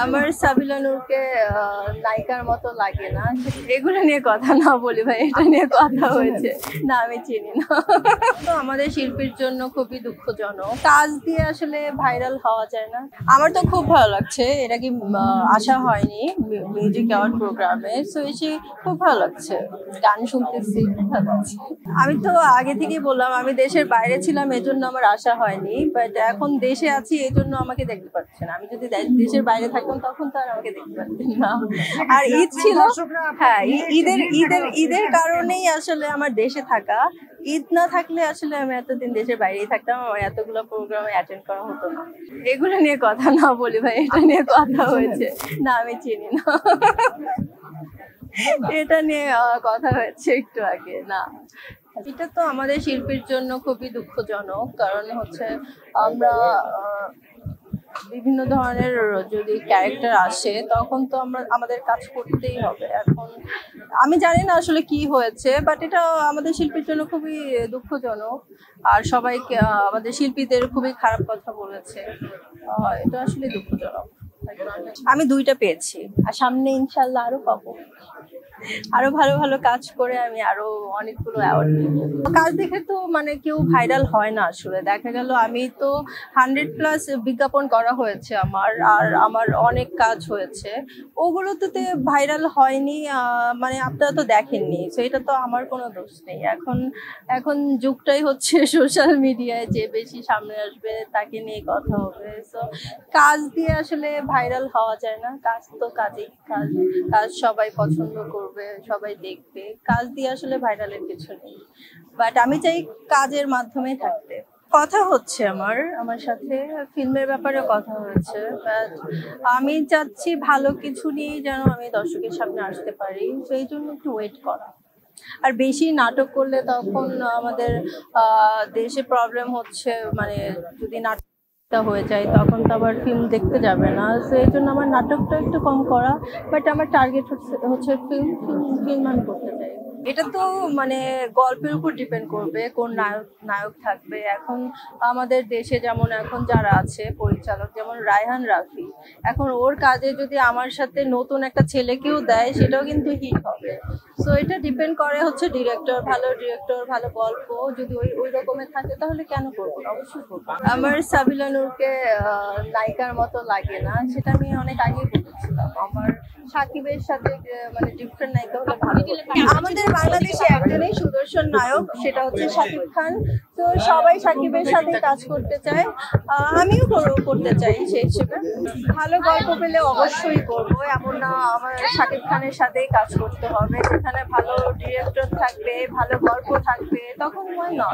আমার সাবিলা নূরকে নায়িকার মতো লাগে না। এগুলো নিয়ে কথা না বলি ভাই, এটা নিয়ে কথা হয়েছে না, আমি চিনি না। তো আমাদের শিল্পীর জন্য খুবই দুঃখজনক, কাজ দিয়ে আসলে ভাইরাল হওয়া যায় না। আমার তো খুব ভালো লাগছে, এটা কি আশা হয়নি মিউজিক অ্যাওয়ার্ড প্রোগ্রামে, তো এসে খুব ভালো লাগছে, গান শুনতেছি, ভালো লাগছে। আমি তো আগে থেকেই বললাম আমি দেশের বাইরে ছিলাম, এজন্য আমার আশা হয়নি, বাট এখন দেশে আছি এই জন্য আমাকে দেখতে পাচ্ছেন। আমি যদি দেশের বাইরে থাকতাম তখন তো আর আমাকে দেখতে পাচ্ছেন না। আর ঈদ ছিল, হ্যাঁ, ঈদের কারণেই আসলে আমার দেশে থাকা। ঈদ না থাকলে আসলে আমি এতদিন দেশের বাইরেই থাকতাম, আমার এতগুলো প্রোগ্রামে অ্যাটেন্ড করা হতো না। এগুলো নিয়ে কথা না বলি ভাই, এটা নিয়ে কথা হয়েছে না, আমি চিনি না। এটা নিয়ে কথা হয়েছে একটু আগে না। এটা তো আমাদের শিল্পীর জন্য খুবই দুঃখজনক, কারণ হচ্ছে আমরা বিভিন্ন ধরনের যদি ক্যারেক্টার আসে তখন তো আমরা আমাদের কাজ করতেই হবে। এখন আমি জানি না আসলে কি হয়েছে, বাট এটা আমাদের শিল্পীর জন্য খুবই দুঃখজনক। আর সবাইকে আমাদের শিল্পীদের খুবই খারাপ কথা বলেছে, এটা আসলে দুঃখজনক। আমি 2টা পেয়েছি, আর সামনে ইনশাল্লাহ আরো পাবো। আরো ভালো ভালো কাজ করে আমি আরো অনেকগুলো অ্যাওয়ার্ড নিব। কাজ দেখে তো মানে কেউ ভাইরাল হয় না আসলে। দেখা গেল আমি তো 100+ বিজ্ঞাপন করা হয়েছে আমার, আর আমার অনেক কাজ হয়েছে, ওগুলোতে ভাইরাল হয়নি। মানে আপনারা তো দেখেননি, তো এটা তো আমার কোনো দোষ নেই। এখন যুগটাই হচ্ছে সোশ্যাল মিডিয়ায়, যে বেশি সামনে আসবে তাকে নিয়ে কথা হবে। তো কাজ দিয়ে আসলে ভাইরাল হওয়া যায় না, কাজ তো কাজই, কাজ সবাই পছন্দ করবে, সবাই দেখবে, কাজ দিয়ে আসলে ভাইরালের কিছু নেই। বাট আমি চাই কাজের মাধ্যমে থাকতে। কথা হচ্ছে আমার সাথে ফিল্মের ব্যাপারে কথা হয়েছে, বাট আমি চাচ্ছি ভালো কিছু নিয়ে যেন আমি দর্শকের সামনে আসতে পারি, সেই জন্য একটু ওয়েট করা। আর বেশি নাটক করলে তখন আমাদের দেশে প্রবলেম হচ্ছে, মানে যদি নাটক হয়ে যায় তখন তো আবার ফিল্ম দেখতে যাবে না, তো এই জন্য আমার নাটকটা একটু কম করা। বাট আমার টার্গেট হচ্ছে ফিল্ম আমি করতে চাই। এটা তো মানে গল্পের উপর ডিপেন্ড করবে কোন নায়ক থাকবে। এখন আমাদের দেশে যেমন এখন যারা আছে পরিচালক, যেমন রায়হান রাফি, এখন ওর কাজে যদি আমার সাথে নতুন একটা ছেলেকেও দেয় সেটাও কিন্তু হিট হবে। সো এটা ডিপেন্ড করে হচ্ছে ডিরেক্টর, ভালো গল্প যদি ওই রকমের থাকে তাহলে কেন করবো না, অবশ্যই করবো। আমার সাবিলা নূরকে নায়িকার মতো লাগে না, সেটা আমি অনেক আগেই বলেছিলাম। আমার সাকিবের সাথে মানে ডিফারেন্ট নায়িকা হলে ভালো। আমাদের বাংলাদেশে একজনই সুদর্শন নায়ক, সেটা হচ্ছে শাকিব খান। তো সবাই সাকিবের সাথে কাজ করতে চায়, আমিও করতে চাই। সেই হিসেবে ভালো গল্প পেলে অবশ্যই করবো, এমন না আমার শাকিব খানের সাথেই কাজ করতে হবে। যেখানে ভালো ডিরেক্টর থাকবে, ভালো গল্প থাকবে, তখন হয় না।